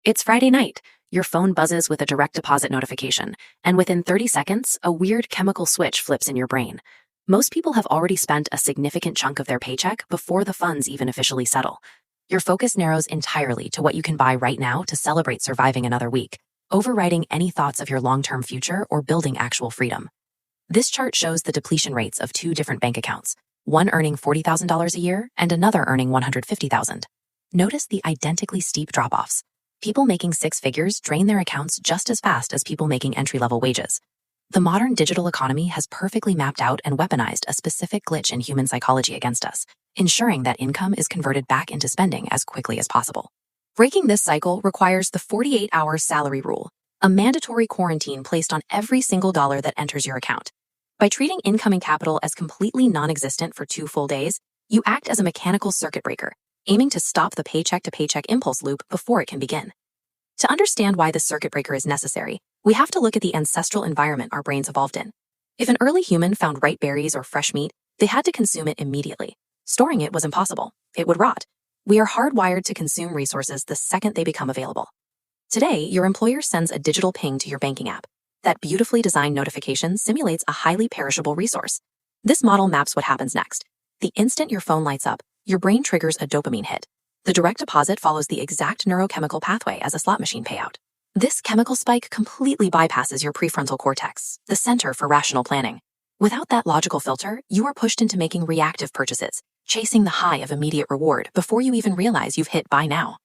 It's Friday night. Your phone buzzes with a direct deposit notification, and within 30 seconds, a weird chemical switch flips in your brain. Most people have already spent a significant chunk of their paycheck before the funds even officially settle. Your focus narrows entirely to what you can buy right now to celebrate surviving another week, overriding any thoughts of your long-term future or building actual freedom. This chart shows the depletion rates of two different bank accounts, one earning $40,000 a year and another earning $150,000. Notice the identically steep drop-offs. People making six figures drain their accounts just as fast as people making entry-level wages. The modern digital economy has perfectly mapped out and weaponized a specific glitch in human psychology against us, ensuring that income is converted back into spending as quickly as possible. Breaking this cycle requires the 48-hour salary rule, a mandatory quarantine placed on every single dollar that enters your account. By treating incoming capital as completely non-existent for 2 full days, you act as a mechanical circuit breaker, aiming to stop the paycheck-to-paycheck impulse loop before it can begin. To understand why this circuit breaker is necessary, we have to look at the ancestral environment our brains evolved in. If an early human found ripe berries or fresh meat, they had to consume it immediately. Storing it was impossible. It would rot. We are hardwired to consume resources the second they become available. Today, your employer sends a digital ping to your banking app. That beautifully designed notification simulates a highly perishable resource. This model maps what happens next. The instant your phone lights up, your brain triggers a dopamine hit. The direct deposit follows the exact neurochemical pathway as a slot machine payout. This chemical spike completely bypasses your prefrontal cortex, the center for rational planning. Without that logical filter, you are pushed into making reactive purchases, chasing the high of immediate reward before you even realize you've hit buy now.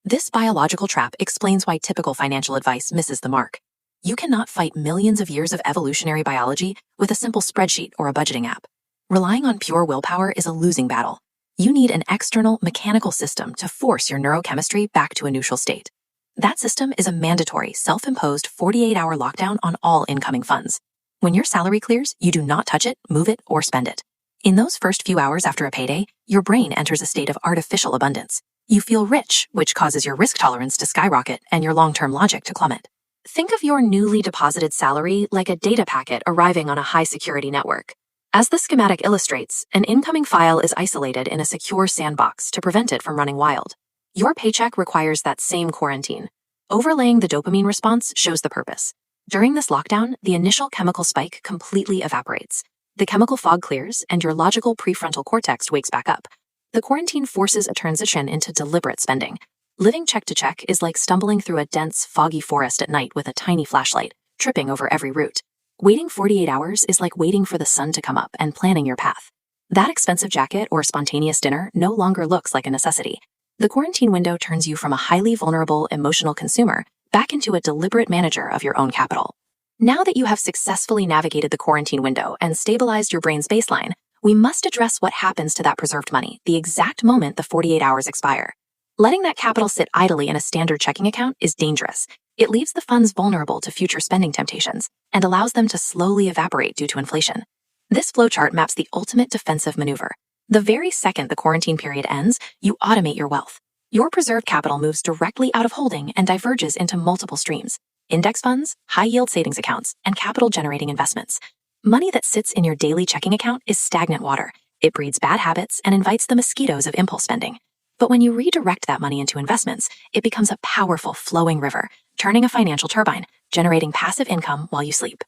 This biological trap explains why typical financial advice misses the mark. You cannot fight millions of years of evolutionary biology with a simple spreadsheet or a budgeting app. Relying on pure willpower is a losing battle. You need an external, mechanical system to force your neurochemistry back to a neutral state. That system is a mandatory, self-imposed 48-hour lockdown on all incoming funds. When your salary clears, you do not touch it, move it, or spend it. In those first few hours after a payday, your brain enters a state of artificial abundance. You feel rich, which causes your risk tolerance to skyrocket and your long-term logic to plummet. Think of your newly deposited salary like a data packet arriving on a high-security network. As the schematic illustrates, an incoming file is isolated in a secure sandbox to prevent it from running wild. Your paycheck requires that same quarantine. Overlaying the dopamine response shows the purpose. During this lockdown, the initial chemical spike completely evaporates. The chemical fog clears, and your logical prefrontal cortex wakes back up. The quarantine forces a transition into deliberate spending. Living check to check is like stumbling through a dense, foggy forest at night with a tiny flashlight, tripping over every root. Waiting 48 hours is like waiting for the sun to come up and planning your path. That expensive jacket or spontaneous dinner no longer looks like a necessity. The quarantine window turns you from a highly vulnerable, emotional consumer back into a deliberate manager of your own capital. Now that you have successfully navigated the quarantine window and stabilized your brain's baseline, we must address what happens to that preserved money the exact moment the 48 hours expire. Letting that capital sit idly in a standard checking account is dangerous. It leaves the funds vulnerable to future spending temptations and allows them to slowly evaporate due to inflation. This flowchart maps the ultimate defensive maneuver. The very second the quarantine period ends, you automate your wealth. Your preserved capital moves directly out of holding and diverges into multiple streams: index funds, high-yield savings accounts, and capital-generating investments. Money that sits in your daily checking account is stagnant water. It breeds bad habits and invites the mosquitoes of impulse spending. But when you redirect that money into investments, it becomes a powerful, flowing river, turning a financial turbine, generating passive income while you sleep.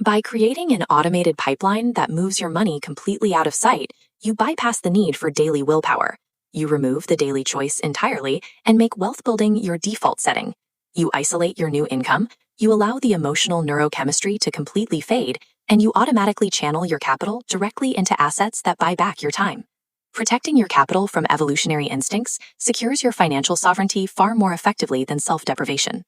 By creating an automated pipeline that moves your money completely out of sight, you bypass the need for daily willpower. You remove the daily choice entirely and make wealth building your default setting. You isolate your new income, you allow the emotional neurochemistry to completely fade, and you automatically channel your capital directly into assets that buy back your time. Protecting your capital from evolutionary instincts secures your financial sovereignty far more effectively than self-deprivation.